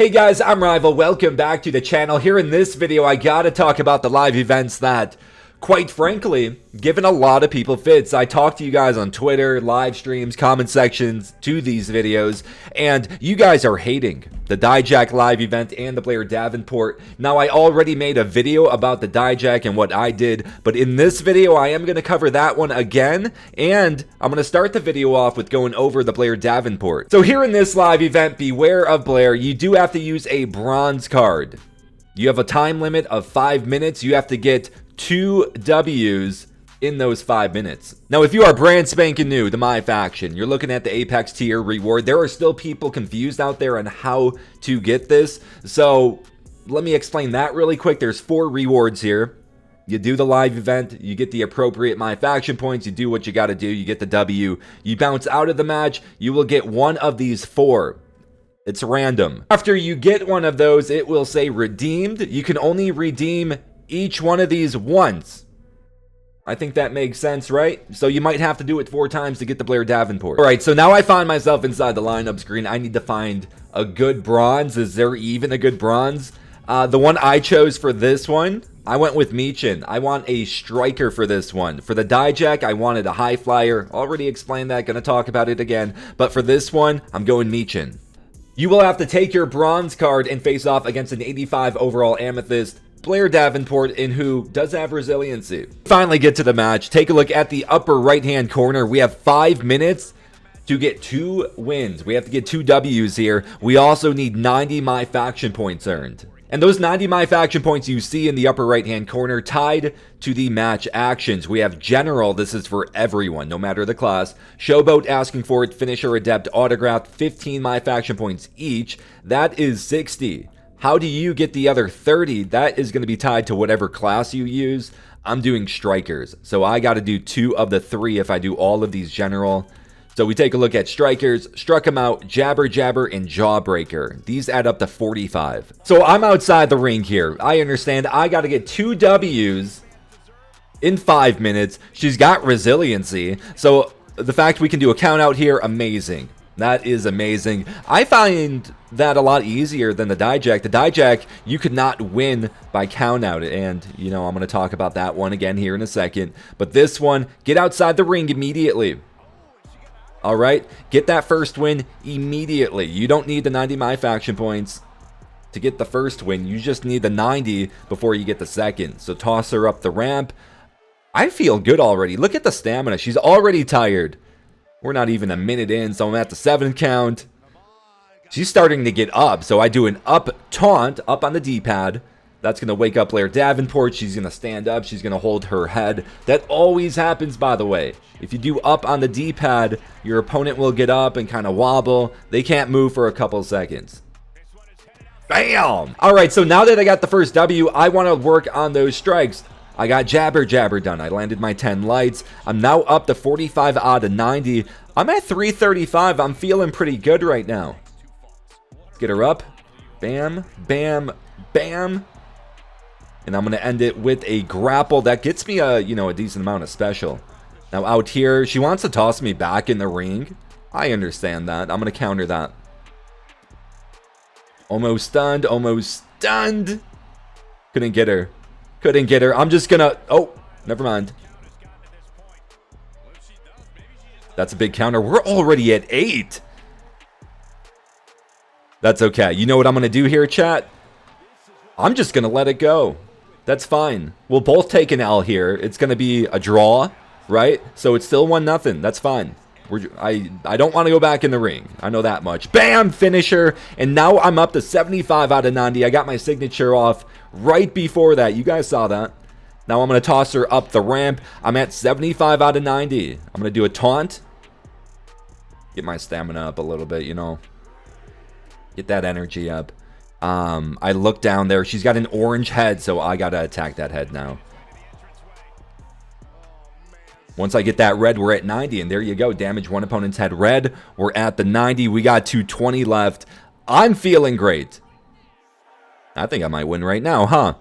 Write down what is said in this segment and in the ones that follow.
Hey guys, I'm Rival. Welcome back to the channel. Here in this video, I gotta talk about the live events that, quite frankly, given a lot of people fits. I talk to you guys on Twitter, live streams, comment sections to these videos, and you guys are hating the Dijak live event and the Blair Davenport. Now, I already made a video about the Dijak and what I did, but in this video, I am going to cover that one again, and I'm going to start the video off with going over the Blair Davenport. So here in this live event, beware of Blair. You do have to use a bronze card. You have a time limit of 5 minutes. You have to get 2 W's in those 5 minutes. Now, if you are brand spanking new to MyFACTON, you're looking at the Apex tier reward. There are still people confused out there on how to get this. So let me explain that really quick. There's 4 rewards here. You do the live event, you get the appropriate MyFACTON points, you do what you got to do, you get the W. You bounce out of the match, you will get one of these 4. It's random. After you get one of those, it will say redeemed. You can only redeem each one of these once. I think that makes sense, right? So you might have to do it 4 times to get the Blair Davenport. All right, so now I find myself inside the lineup screen. I need to find a good bronze. Is there even a good bronze? The one I chose for this one, I went with Michin. I want a striker for this one. For the Dijak, I wanted a high flyer. Already explained that, gonna talk about it again. But for this one, I'm going Michin. You will have to take your bronze card and face off against an 85 overall amethyst Blair Davenport, in who does have resiliency. Finally get to the match. Take a look at the upper right hand corner. We have 5 minutes to get 2 wins. We have to get 2 W's here. We also need 90 MyFACTON points earned. And those 90 MyFACTON points you see in the upper right hand corner tied to the match actions. We have General. This is for everyone, no matter the class. Showboat, asking for it. Finisher, Adept, Autographed, 15 MyFACTON points each. That is 60. How do you get the other 30? That is going to be tied to whatever class you use. I'm doing strikers, so I got to do 2 of the 3 if I do all of these general. So we take a look at strikers, struck him out, jabber, and jawbreaker. These add up to 45. So I'm outside the ring here. I understand I got to get 2 W's in 5 minutes. She's got resiliency. So the fact we can do a count out here, amazing. That is amazing. I find that a lot easier than the Dijak. The Dijak, you could not win by count out. And, you know, I'm going to talk about that one again here in a second. But this one, get outside the ring immediately. All right? Get that first win immediately. You don't need the 90 MyFACTON points to get the first win. You just need the 90 before you get the second. So toss her up the ramp. I feel good already. Look at the stamina. She's already tired. We're not even a minute in, so I'm at the 7 count. She's starting to get up, so I do an up taunt up on the D-pad. That's going to wake up Blair Davenport. She's going to stand up. She's going to hold her head. That always happens, by the way. If you do up on the D-pad, your opponent will get up and kind of wobble. They can't move for a couple seconds. Bam! All right, so now that I got the first W, I want to work on those strikes. I got jabber done. I landed my 10 lights. I'm now up to 45 out of 90. I'm at 335. I'm feeling pretty good right now. Let's get her up. Bam, bam, bam. And I'm going to end it with a grapple. That gets me a decent amount of special. Now out here, she wants to toss me back in the ring. I understand that. I'm going to counter that. Almost stunned. Almost stunned. Couldn't get her. Couldn't get her. I'm just gonna... Oh, never mind. That's a big counter. We're already at 8. That's okay. You know what I'm gonna do here, chat? I'm just gonna let it go. That's fine. We'll both take an L here. It's gonna be a draw, right? So it's still 1-0. That's fine. I don't want to go back in the ring. I know that much. Bam! Finisher. And now I'm up to 75 out of 90. I got my signature off right before that. You guys saw that. Now I'm going to toss her up the ramp. I'm at 75 out of 90. I'm going to do a taunt. Get my stamina up a little bit, you know. Get that energy up. I look down there. She's got an orange head, so I got to attack that head now. Once I get that red, we're at 90, and there you go. Damage one opponent's head red. We're at the 90. We got 220 left. I'm feeling great. I think I might win right now, huh?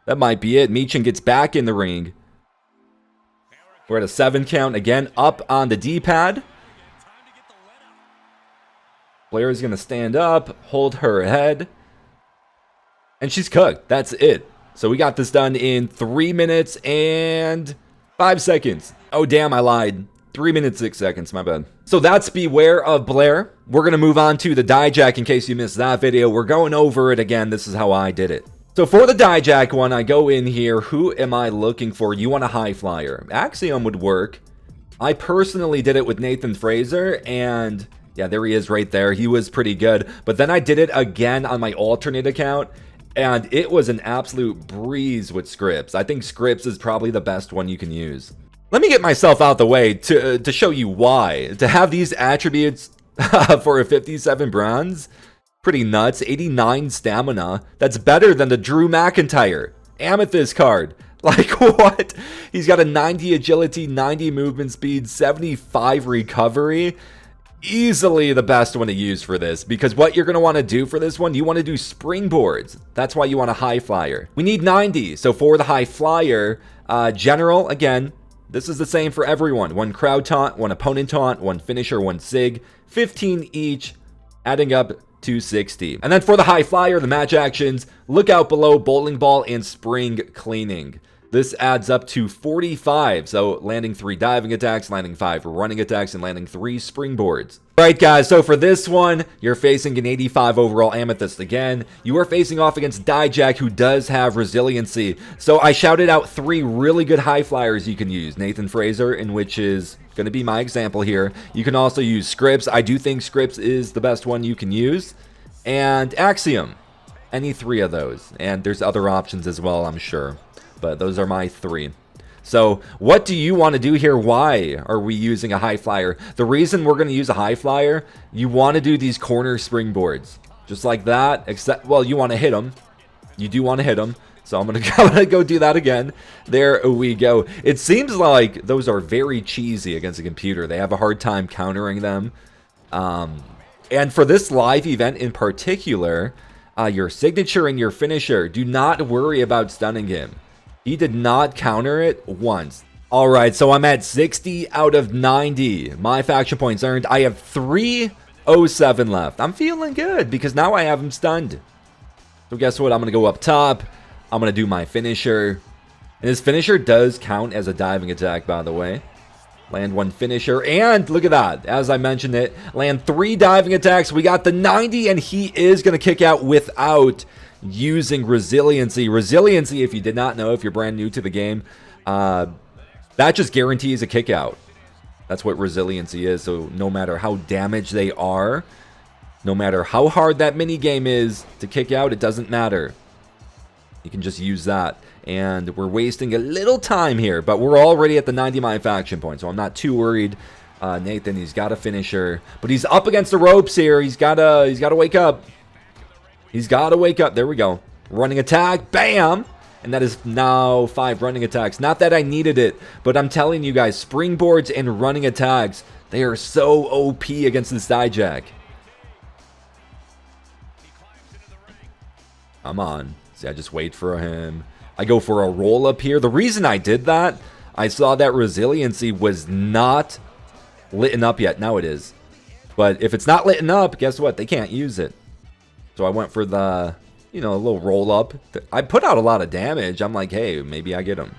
That might be it. Michin gets back in the ring. We're at a 7 count. Again, up on the D-pad. Blair is going to stand up, hold her head, and she's cooked. That's it. So we got this done in 3 minutes and 5 seconds. Oh, damn, I lied. 3 minutes, 6 seconds, my bad. So that's Beware of Blair. We're going to move on to the Dijak in case you missed that video. We're going over it again. This is how I did it. So for the Dijak one, I go in here. Who am I looking for? You want a high flyer. Axiom would work. I personally did it with Nathan Fraser, and yeah, there he is right there. He was pretty good. But then I did it again on my alternate account, and it was an absolute breeze with Scripps. I think Scripps is probably the best one you can use. Let me get myself out the way to show you why. To have these attributes for a 57 bronze, pretty nuts. 89 stamina. That's better than the Drew McIntyre amethyst card. Like, what? He's got a 90 agility, 90 movement speed, 75 recovery. Easily the best one to use for this, because what you're going to want to do for this one, you want to do springboards. That's why you want a high flyer. We need 90. So for the high flyer, general, again, this is the same for everyone. 1 crowd taunt, 1 opponent taunt, 1 finisher, 1 sig, 15 each, adding up to 60. And then for the high flyer, the match actions, look out below, bowling ball, and spring cleaning. This adds up to 45, so landing 3 diving attacks, landing 5 running attacks, and landing 3 springboards. Alright guys, so for this one, you're facing an 85 overall amethyst again. You are facing off against Dijak, who does have resiliency. So I shouted out 3 really good high flyers you can use. Nathan Fraser, in which is going to be my example here. You can also use Scripps. I do think Scripps is the best one you can use. And Axiom. Any 3 of those. And there's other options as well, I'm sure. But those are my 3. So what do you want to do here? Why are we using a high flyer? The reason we're going to use a high flyer, you want to do these corner springboards. Just like that, except, well, you want to hit them. You do want to hit them. So I'm going to go do that again. There we go. It seems like those are very cheesy against a computer. They have a hard time countering them. And for this live event in particular, your signature and your finisher, do not worry about stunning him. He did not counter it once. Alright, so I'm at 60 out of 90. My faction points earned. I have 307 left. I'm feeling good because now I have him stunned. So guess what? I'm going to go up top. I'm going to do my finisher. And his finisher does count as a diving attack, by the way. Land 1 finisher. And look at that. As I mentioned it, land 3 diving attacks. We got the 90, and he is going to kick out without using resiliency. Resiliency, if you did not know, if you're brand new to the game, that just guarantees a kick out. That's what resiliency is. So no matter how damaged they are, no matter how hard that mini game is to kick out, it doesn't matter. You can just use that. And we're wasting a little time here, but we're already at the 90 MyFACTON point, so I'm not too worried. Nathan, he's got a finisher, but he's up against the ropes here. He's gotta wake up. He's got to wake up. There we go. Running attack. Bam! And that is now 5 running attacks. Not that I needed it, but I'm telling you guys, springboards and running attacks, they are so OP against this Dijak. Come on. See, I just wait for him. I go for a roll up here. The reason I did that, I saw that resiliency was not lit up yet. Now it is. But if it's not lit up, guess what? They can't use it. So I went for the, a little roll up. I put out a lot of damage. I'm like, hey, maybe I get him.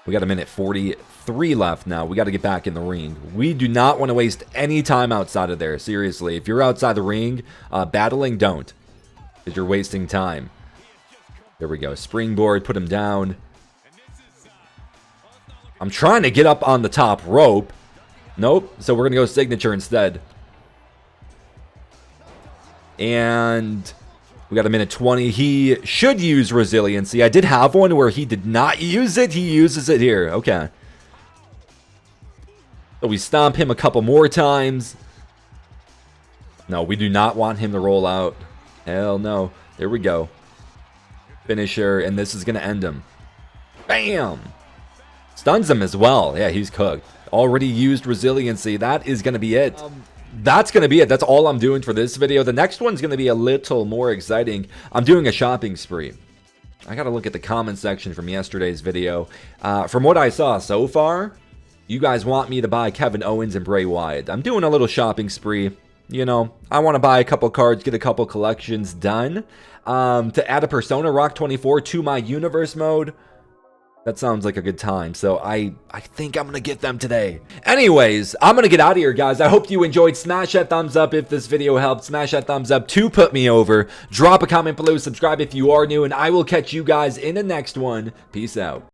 We got a minute 43 left now. We got to get back in the ring. We do not want to waste any time outside of there. Seriously, if you're outside the ring, battling, don't. Because you're wasting time. There we go. Springboard, put him down. I'm trying to get up on the top rope. Nope. So we're going to go signature instead. And we got a minute 20. He should use resiliency. I did have one where he did not use it. He uses it here. Okay. So we stomp him a couple more times. No, we do not want him to roll out. Hell no. There we go. Finisher, and this is going to end him. Bam! Stuns him as well. Yeah, he's cooked. Already used resiliency. That is going to be it. That's going to be it. That's all I'm doing for this video. The next one's going to be a little more exciting. I'm doing a shopping spree. I got to look at the comment section from yesterday's video. From what I saw so far, you guys want me to buy Kevin Owens and Bray Wyatt. I'm doing a little shopping spree. you know, I want to buy a couple cards, get a couple collections done. To add a Persona Rock 24 to my universe mode, that sounds like a good time. So I think I'm going to get them today. Anyways, I'm going to get out of here, guys. I hope you enjoyed. Smash that thumbs up if this video helped. Smash that thumbs up to put me over. Drop a comment below. Subscribe if you are new. And I will catch you guys in the next one. Peace out.